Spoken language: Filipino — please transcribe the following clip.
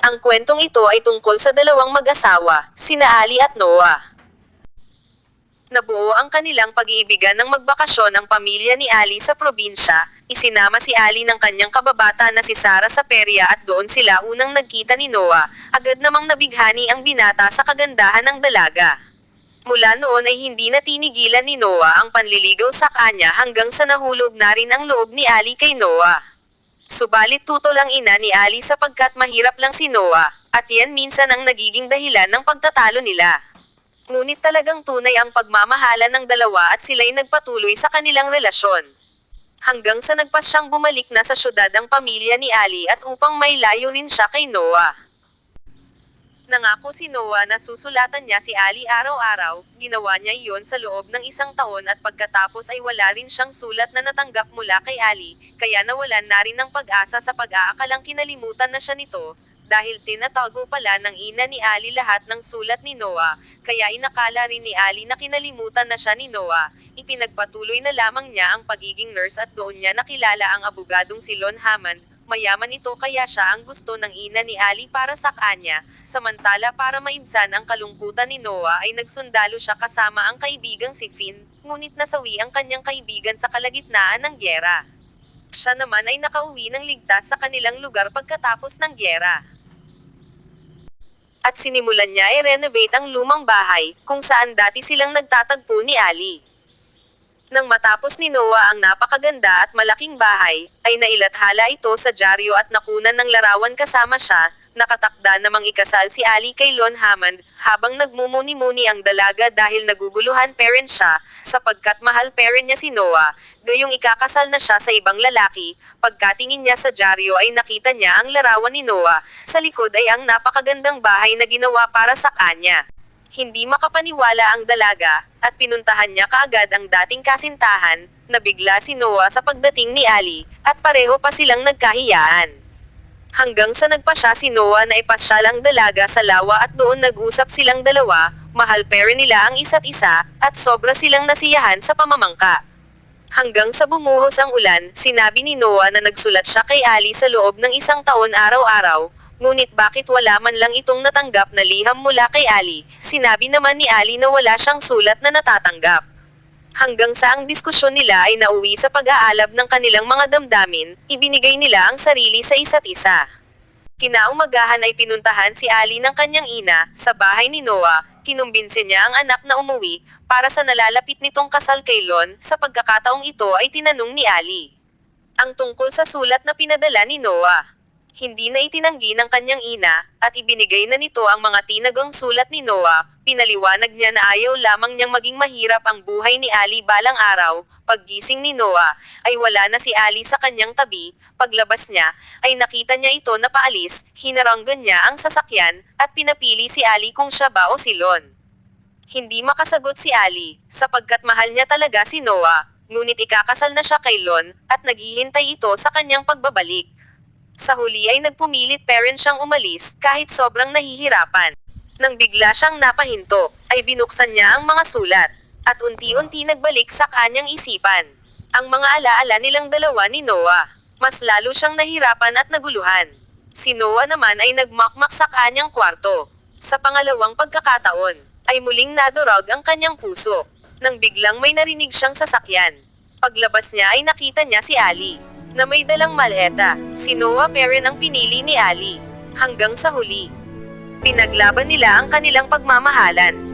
Ang kwentong ito ay tungkol sa dalawang mag-asawa, sina Ali at Noah. Nabuo ang kanilang pag-iibigan ng magbakasyon ang pamilya ni Ali sa probinsya. Isinama si Ali ng kanyang kababata na si Sarah sa perya at doon sila unang nagkita ni Noah. Agad namang nabighani ang binata sa kagandahan ng dalaga. Mula noon ay hindi na tinigilan ni Noah ang panliligaw sa kanya hanggang sa nahulog na rin ang loob ni Ali kay Noah. Subalit tutol ang ina ni Ali sapagkat mahirap lang si Noah, at yan minsan ang nagiging dahilan ng pagtatalo nila. Ngunit talagang tunay ang pagmamahalan ng dalawa at sila'y nagpatuloy sa kanilang relasyon. Hanggang sa nagpasyang bumalik na sa syudad ang pamilya ni Ali at upang may layo rin siya kay Noah. Nangako si Noah na susulatan niya si Ali araw-araw, ginawa niya iyon sa loob ng 1 taon at pagkatapos ay wala rin siyang sulat na natanggap mula kay Ali, kaya nawalan na rin ng pag-asa sa pag-aakalang kinalimutan na siya nito, dahil tinatago pala ng ina ni Ali lahat ng sulat ni Noah, kaya inakala rin ni Ali na kinalimutan na siya ni Noah. Ipinagpatuloy na lamang niya ang pagiging nurse at doon niya nakilala ang abogadong si Lon Hammond. Mayaman ito kaya siya ang gusto ng ina ni Ali para sa kanya, samantala para maibsan ang kalungkutan ni Noah ay nagsundalo siya kasama ang kaibigang si Finn, ngunit nasawi ang kanyang kaibigan sa kalagitnaan ng gyera. Siya naman ay nakauwi ng ligtas sa kanilang lugar pagkatapos ng gyera. At sinimulan niya i-renovate ang lumang bahay, kung saan dati silang nagtatagpo ni Ali. Nang matapos ni Noah ang napakaganda at malaking bahay, ay nailathala ito sa dyaryo at nakunan ng larawan kasama siya. Nakatakda namang ikasal si Ali kay Lon Hammond, habang nagmumuni-muni ang dalaga dahil naguguluhan parent siya, sapagkat mahal parent niya si Noah, gayong ikakasal na siya sa ibang lalaki. Pagkatingin niya sa dyaryo ay nakita niya ang larawan ni Noah, sa likod ay ang napakagandang bahay na ginawa para sa kanya. Hindi makapaniwala ang dalaga, at pinuntahan niya kaagad ang dating kasintahan. Nabigla si Noah sa pagdating ni Ali, at pareho pa silang nagkahiyaan. Hanggang sa nagpasya si Noah na ipasyal ang dalaga sa lawa at doon nag-usap silang dalawa, mahal pere nila ang isa't isa, at sobra silang nasiyahan sa pamamangka. Hanggang sa bumuhos ang ulan, sinabi ni Noah na nagsulat siya kay Ali sa loob ng 1 taon araw-araw, ngunit bakit wala man lang itong natanggap na liham mula kay Ali. Sinabi naman ni Ali na wala siyang sulat na natatanggap. Hanggang sa ang diskusyon nila ay nauwi sa pag-aalab ng kanilang mga damdamin, ibinigay nila ang sarili sa isa't isa. Kinaumagahan ay pinuntahan si Ali ng kanyang ina, sa bahay ni Noah, kinumbinse niya ang anak na umuwi, para sa nalalapit nitong kasal kay Lon. Sa pagkakataong ito ay tinanong ni Ali ang tungkol sa sulat na pinadala ni Noah. Hindi na itinanggi ng kanyang ina, at ibinigay na nito ang mga tinagang sulat ni Noah. Pinaliwanag niya na ayaw lamang niyang maging mahirap ang buhay ni Ali balang araw. Paggising ni Noah, ay wala na si Ali sa kanyang tabi. Paglabas niya, ay nakita niya ito na paalis, hinaranggan niya ang sasakyan, at pinapili si Ali kung siya ba o si Lon. Hindi makasagot si Ali, sapagkat mahal niya talaga si Noah, ngunit ikakasal na siya kay Lon, at naghihintay ito sa kanyang pagbabalik. Sa huli ay nagpumilit parent siyang umalis, kahit sobrang nahihirapan. Nang bigla siyang napahinto, ay binuksan niya ang mga sulat, at unti-unti nagbalik sa kanyang isipan ang mga alaala nilang dalawa ni Noah. Mas lalo siyang nahirapan at naguluhan. Si Noah naman ay nagmakmak sa kanyang kwarto. Sa pangalawang pagkakataon, ay muling nadurog ang kanyang puso, nang biglang may narinig siyang sasakyan. Paglabas niya ay nakita niya si Ali, na may dalang maleta. Si Noah parent ang pinili ni Ali. Hanggang sa huli, pinaglaban nila ang kanilang pagmamahalan.